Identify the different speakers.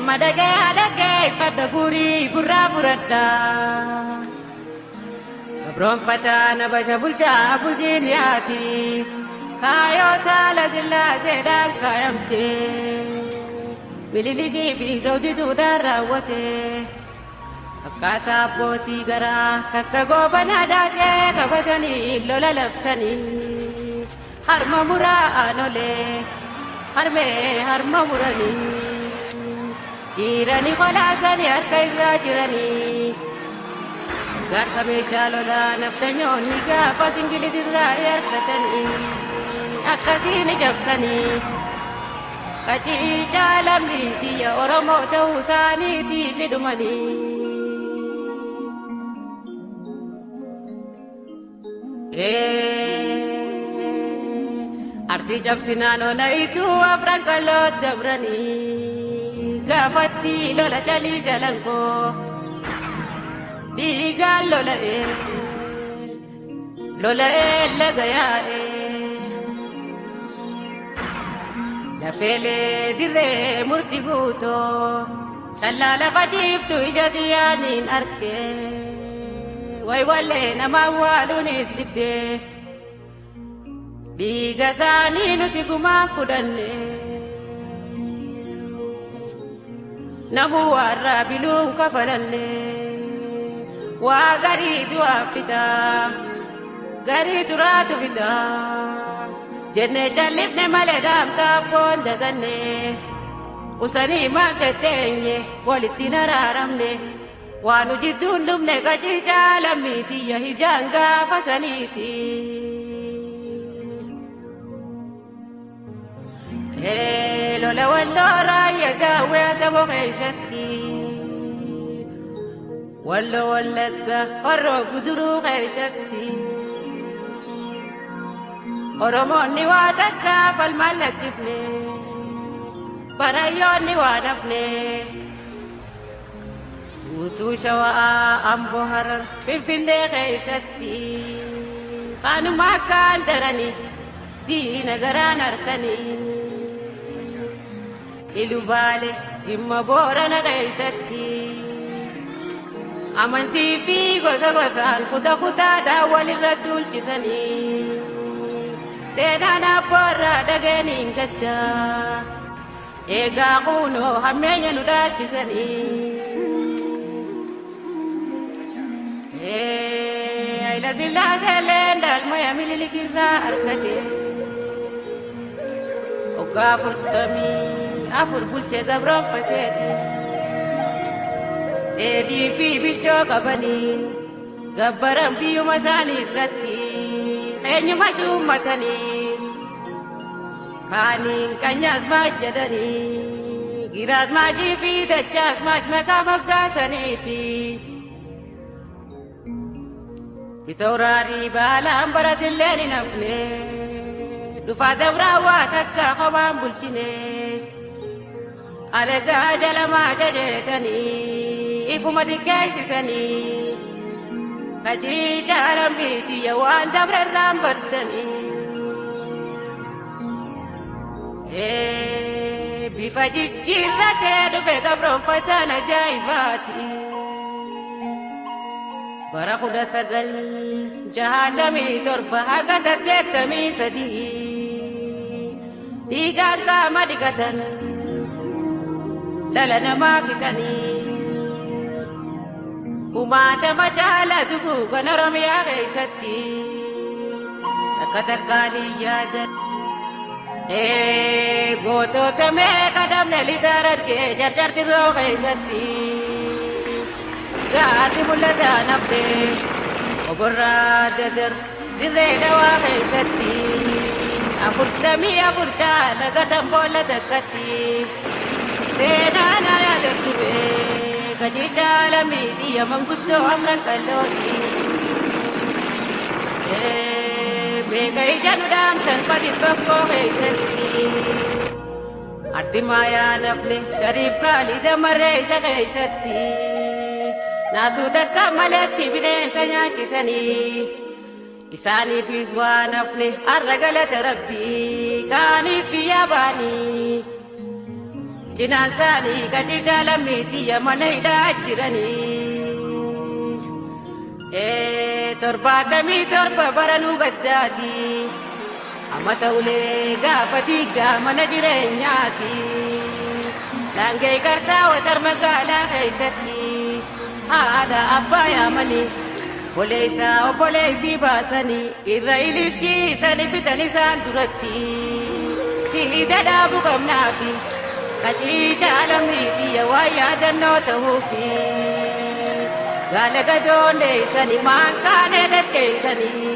Speaker 1: Madagay pada guri gurra burada Gabron fata na basha bulcha buziniati Kayo tala dilla sedan kayamte Bililigi bi zawdi dudara wate Akkata poti gara kakkago banadate kabatani lola lapsani Harma mura anole harma murani Jirani kholasani harkairra jirani Garsa meeshalola naftanyonni gaafa singilizirra harkatani akkasiin jabsani Qacii jaalamni tiyya Oromoo ta'uu isaaniitiif hidhumani Arsii jabsinaan onaitu afran qalloot dabrani Gafatti lola jalii jalanko Diigaan lola'ee lagayaa'e Lafeelee dirree murti guutoo Callaa lafa jiiftu ija xiyyaaniin arge Way wallee nama waaluunis dibdee Dhiiga isaanii nuti gumaan fudhanne Namu warra biluun kafalanne Waa garii du'aa fida Garii turaatu fida Jenne jallifne malee daamsaa foon daganne Usanii maangetteenye walitti naraaramne Waan hojjituun dhumne qacii jaalamni tiyya hijaan gaafa saniiti Lola walloo raayya daawwee saboo keessatti Walloo wallagga horroo guduruu keessatti Oromoonni waa takka falmaan lakkifne Barayyoonni waa nafne Guutuu Shawaa Amboo Harar Finfinnee keessatti Kaanuma akkaan darani diina garaan harkanii Ilubaale Jimma Boorana keessatti Amantii fi gosa gosaan kutaadhaan walirra duulchisanii Seenaan abboorraa dhageeniin gaddaa Eegaa kunoo hammeenya nu dhaalchisanii Hayila Sillaaseeleen daalmaya mililikirraa argate Oggaa 44 bulchee gabroonfateeti Dheedhii fi bilchoo qabanii gabbaran biyyuma isaanii irratti eenyuma shummatanii Kaaniin qanyaas maash jedhanii giraas maashii fi dachaas maash maqaa moggaasanii fi Bitawraarii baalaan baratilleen hin hafne Dhufaa dabraa waa takka kophaan bulchine Alagaa jalamaa jajeetanii ifuma xiqqeessitanii Qacii jaalamni tiyya waan dabrarraan bartanii Bifa jijjiirratee dhufe gabroonfataan ajaa'ibaati Bara 1967 haga 83 Dhiigaan qaama dhiqatan Lala namaa fixanii Kumaatama caalaa duguugan Oromiyaa keessatti Takka takkaanii yaadan Gootota meeqa dhabne lixa argee jarjartirroo keessatti Gaarri mul'ataa nafte Oborraa dadar dirree dhawaa keessatti 44 caala gatan boolla takkatti Seenaa كجيتا لميتي يا من كنت عمرك اللوني بيكي جانو دام سنفدي بكو غيستي أرضي ما يا نفلي شريف قالي دمريت غيستي ناسو دكا ملتي بدين سنياكي سني إساني في زوان نفلي الرجلة ربي كانت في ياباني جنان ساني كجيجا لميتي يا منيدا أجرني ترباتمي تربة برنو قداتي أما تولي قافتي قام نجرينياتي لانجي كرتا وترمقالا خيستي هذا أبا يا مني وليسا وبوليسي باسني إسرائيل سكيساني بتني سانترتي سيدا دابو قمنافي كجيجا لميتي يا ويا دنو توفي قال قدون ليسني ما كان لكيسني